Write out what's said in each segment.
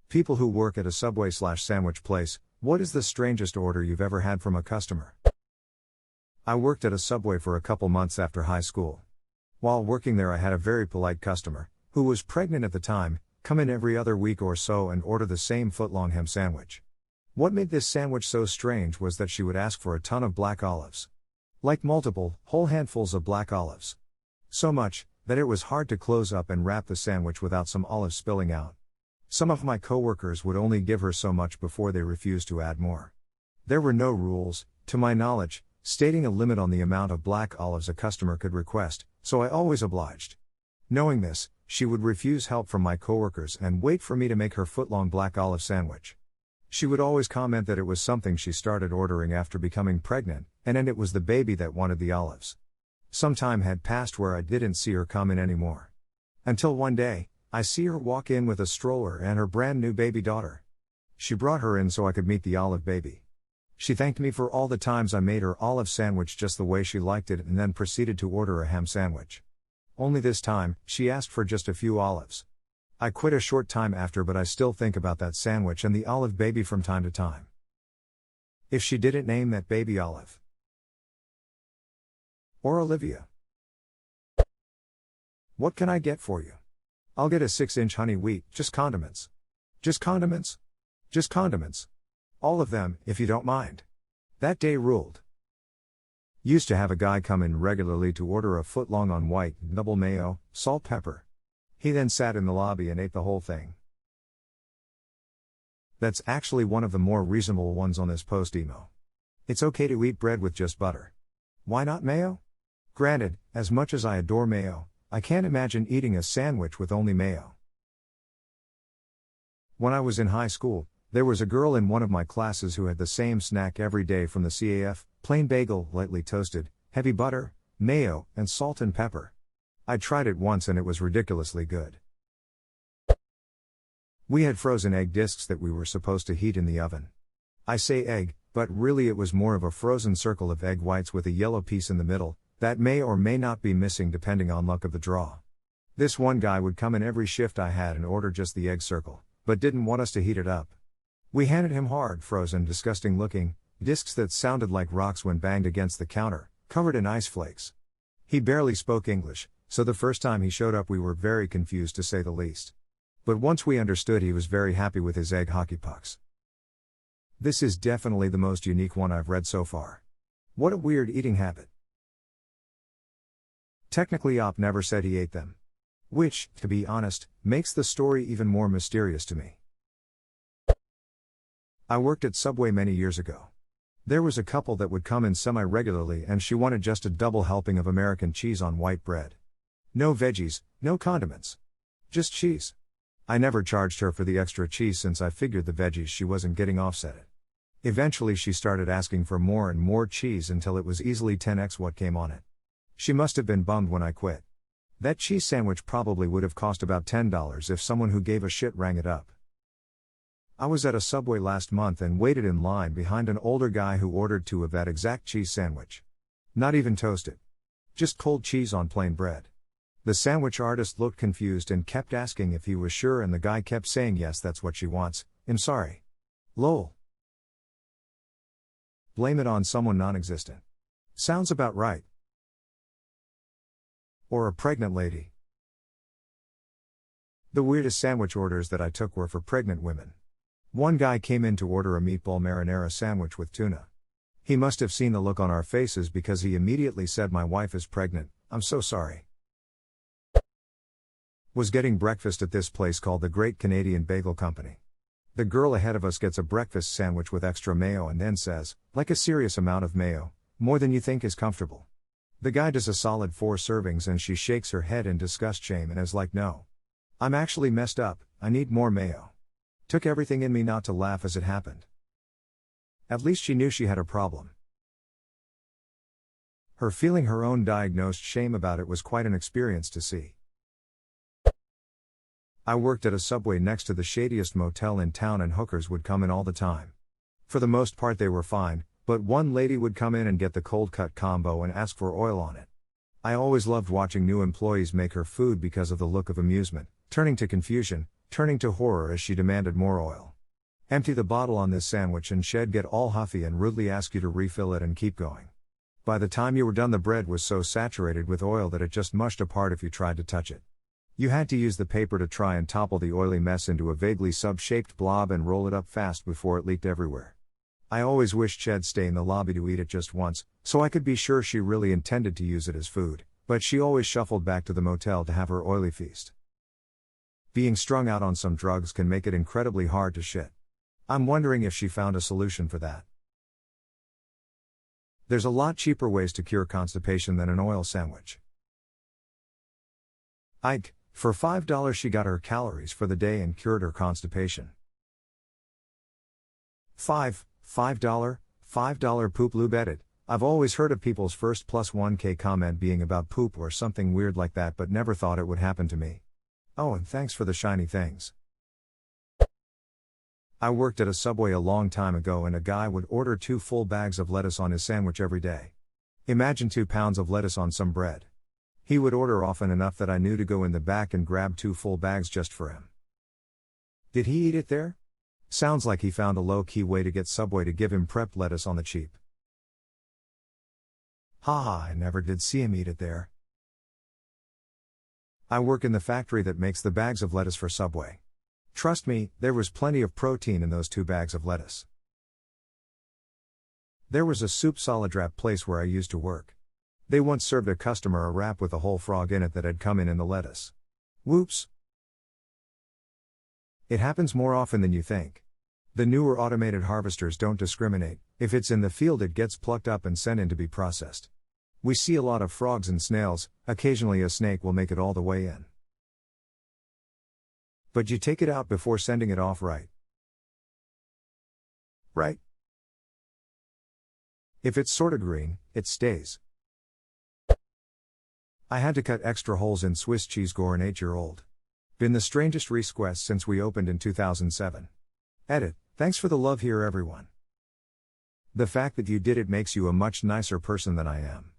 People who work at a Subway/sandwich place, what is the strangest order you've ever had from a customer? I worked at a Subway for a couple months after high school. While working there, I had a very polite customer, who was pregnant at the time, come in every other week or so and order the same foot-long ham sandwich. What made this sandwich so strange was that she would ask for a ton of black olives. Like multiple, whole handfuls of black olives. So much, that it was hard to close up and wrap the sandwich without some olives spilling out. Some of my coworkers would only give her so much before they refused to add more. There were no rules, to my knowledge, stating a limit on the amount of black olives a customer could request, so I always obliged. Knowing this, she would refuse help from my coworkers and wait for me to make her foot-long black olive sandwich. She would always comment that it was something she started ordering after becoming pregnant, and it was the baby that wanted the olives. Some time had passed where I didn't see her come in anymore. Until one day, I see her walk in with a stroller and her brand new baby daughter. She brought her in so I could meet the olive baby. She thanked me for all the times I made her olive sandwich just the way she liked it and then proceeded to order a ham sandwich. Only this time, she asked for just a few olives. I quit a short time after, but I still think about that sandwich and the olive baby from time to time. If she didn't name that baby Olive or Olivia. What can I get for you? I'll get a 6-inch honey wheat, just condiments. Just condiments? Just condiments. All of them, if you don't mind. That day ruled. Used to have a guy come in regularly to order a foot-long on white, double mayo, salt, pepper. He then sat in the lobby and ate the whole thing. That's actually one of the more reasonable ones on this post emo. It's okay to eat bread with just butter. Why not mayo? Granted, as much as I adore mayo, I can't imagine eating a sandwich with only mayo. When I was in high school, there was a girl in one of my classes who had the same snack every day from the CAF, plain bagel, lightly toasted, heavy butter, mayo, and salt and pepper. I tried it once and it was ridiculously good. We had frozen egg discs that we were supposed to heat in the oven. I say egg, but really it was more of a frozen circle of egg whites with a yellow piece in the middle, that may or may not be missing depending on luck of the draw. This one guy would come in every shift I had and order just the egg circle, but didn't want us to heat it up. We handed him hard, frozen, disgusting looking discs that sounded like rocks when banged against the counter, covered in ice flakes. He barely spoke English, so the first time he showed up we were very confused to say the least. But once we understood, he was very happy with his egg hockey pucks. This is definitely the most unique one I've read so far. What a weird eating habit. Technically Op never said he ate them. Which, to be honest, makes the story even more mysterious to me. I worked at Subway many years ago. There was a couple that would come in semi-regularly and she wanted just a double helping of American cheese on white bread. No veggies, no condiments. Just cheese. I never charged her for the extra cheese since I figured the veggies she wasn't getting offset it. Eventually she started asking for more and more cheese until it was easily 10x what came on it. She must have been bummed when I quit. That cheese sandwich probably would have cost about $10 if someone who gave a shit rang it up. I was at a Subway last month and waited in line behind an older guy who ordered 2 of that exact cheese sandwich. Not even toasted. Just cold cheese on plain bread. The sandwich artist looked confused and kept asking if he was sure, and the guy kept saying yes, that's what she wants, I'm sorry. Lol. Blame it on someone non-existent. Sounds about right. Or a pregnant lady. The weirdest sandwich orders that I took were for pregnant women. One guy came in to order a meatball marinara sandwich with tuna. He must have seen the look on our faces because he immediately said, "My wife is pregnant, I'm so sorry." Was getting breakfast at this place called the Great Canadian Bagel Company. The girl ahead of us gets a breakfast sandwich with extra mayo and then says, like a serious amount of mayo, more than you think is comfortable. The guy does a solid 4 servings and she shakes her head in disgust, shame, and is like, "No. I'm actually messed up, I need more mayo." Took everything in me not to laugh as it happened. At least she knew she had a problem. Her feeling her own diagnosed shame about it was quite an experience to see. I worked at a Subway next to the shadiest motel in town and hookers would come in all the time. For the most part they were fine, but one lady would come in and get the cold cut combo and ask for oil on it. I always loved watching new employees make her food because of the look of amusement, turning to confusion, turning to horror as she demanded more oil. Empty the bottle on this sandwich and she'd get all huffy and rudely ask you to refill it and keep going. By the time you were done, the bread was so saturated with oil that it just mushed apart if you tried to touch it. You had to use the paper to try and topple the oily mess into a vaguely sub-shaped blob and roll it up fast before it leaked everywhere. I always wished she'd stay in the lobby to eat it just once, so I could be sure she really intended to use it as food, but she always shuffled back to the motel to have her oily feast. Being strung out on some drugs can make it incredibly hard to shit. I'm wondering if she found a solution for that. There's a lot cheaper ways to cure constipation than an oil sandwich. Ike, for $5 she got her calories for the day and cured her constipation. $5 poop lube edit. I've always heard of people's first +1K comment being about poop or something weird like that, but never thought it would happen to me. Oh, and thanks for the shiny things. I worked at a Subway a long time ago and a guy would order 2 full bags of lettuce on his sandwich every day. Imagine 2 pounds of lettuce on some bread. He would order often enough that I knew to go in the back and grab 2 full bags just for him. Did he eat it there? Sounds like he found a low-key way to get Subway to give him prepped lettuce on the cheap. Haha, I never did see him eat it there. I work in the factory that makes the bags of lettuce for Subway. Trust me, there was plenty of protein in those 2 bags of lettuce. There was a soup salad wrap place where I used to work. They once served a customer a wrap with a whole frog in it that had come in the lettuce. Whoops. It happens more often than you think. The newer automated harvesters don't discriminate. If it's in the field, it gets plucked up and sent in to be processed. We see a lot of frogs and snails, occasionally a snake will make it all the way in. But you take it out before sending it off, right? Right? If it's sorta green, it stays. I had to cut extra holes in Swiss cheese gore an 8-year-old. Been the strangest request since we opened in 2007. Edit, thanks for the love here everyone. The fact that you did it makes you a much nicer person than I am.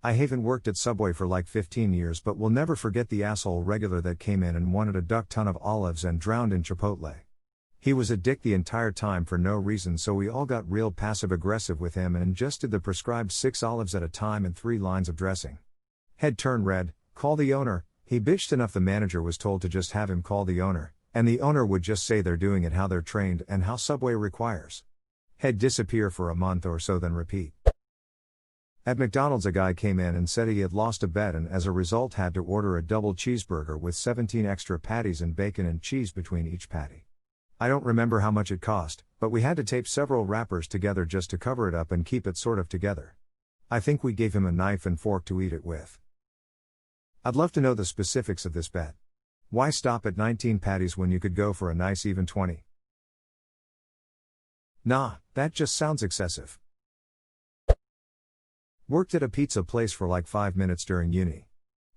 I haven't worked at Subway for like 15 years but will never forget the asshole regular that came in and wanted a duck ton of olives and drowned in Chipotle. He was a dick the entire time for no reason, so we all got real passive aggressive with him and just did the prescribed 6 olives at a time and 3 lines of dressing. Head turned red, call the owner. He bitched enough the manager was told to just have him call the owner, and the owner would just say they're doing it how they're trained and how Subway requires. Head disappear for a month or so, then repeat. At McDonald's, a guy came in and said he had lost a bet and as a result had to order a double cheeseburger with 17 extra patties and bacon and cheese between each patty. I don't remember how much it cost, but we had to tape several wrappers together just to cover it up and keep it sort of together. I think we gave him a knife and fork to eat it with. I'd love to know the specifics of this bet. Why stop at 19 patties when you could go for a nice even 20? Nah, that just sounds excessive. Worked at a pizza place for like 5 minutes during uni.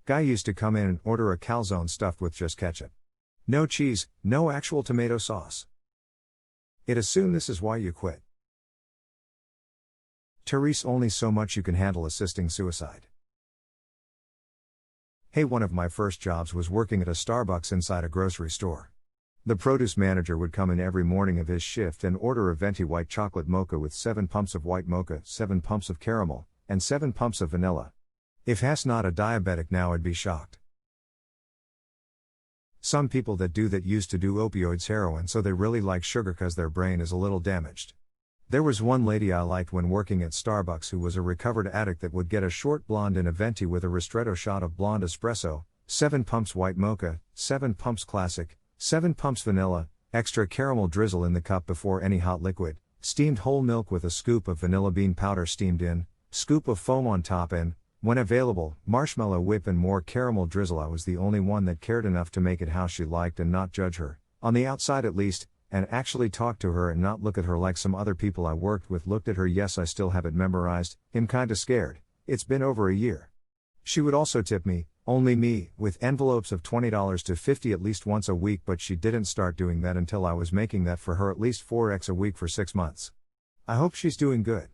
Guy used to come in and order a calzone stuffed with just ketchup. No cheese, no actual tomato sauce. It assumed this is why you quit. Therese, only so much you can handle assisting suicide. Hey, one of my first jobs was working at a Starbucks inside a grocery store. The produce manager would come in every morning of his shift and order a venti white chocolate mocha with 7 pumps of white mocha, 7 pumps of caramel, and 7 pumps of vanilla. If Hass not a diabetic now, I'd be shocked. Some people that do that used to do opioids, heroin, so they really like sugar cause their brain is a little damaged. There was one lady I liked when working at Starbucks who was a recovered addict that would get a short blonde in a venti with a ristretto shot of blonde espresso, 7 pumps white mocha, 7 pumps classic, 7 pumps vanilla, extra caramel drizzle in the cup before any hot liquid, steamed whole milk with a scoop of vanilla bean powder steamed in, scoop of foam on top and, when available, marshmallow whip and more caramel drizzle. I was the only one that cared enough to make it how she liked and not judge her, on the outside at least, and actually talk to her and not look at her like some other people I worked with looked at her. Yes, I still have it memorized. I'm kinda scared. It's been over a year. She would also tip me, only me, with envelopes of $20 to $50 at least once a week, but she didn't start doing that until I was making that for her at least 4x a week for 6 months. I hope she's doing good.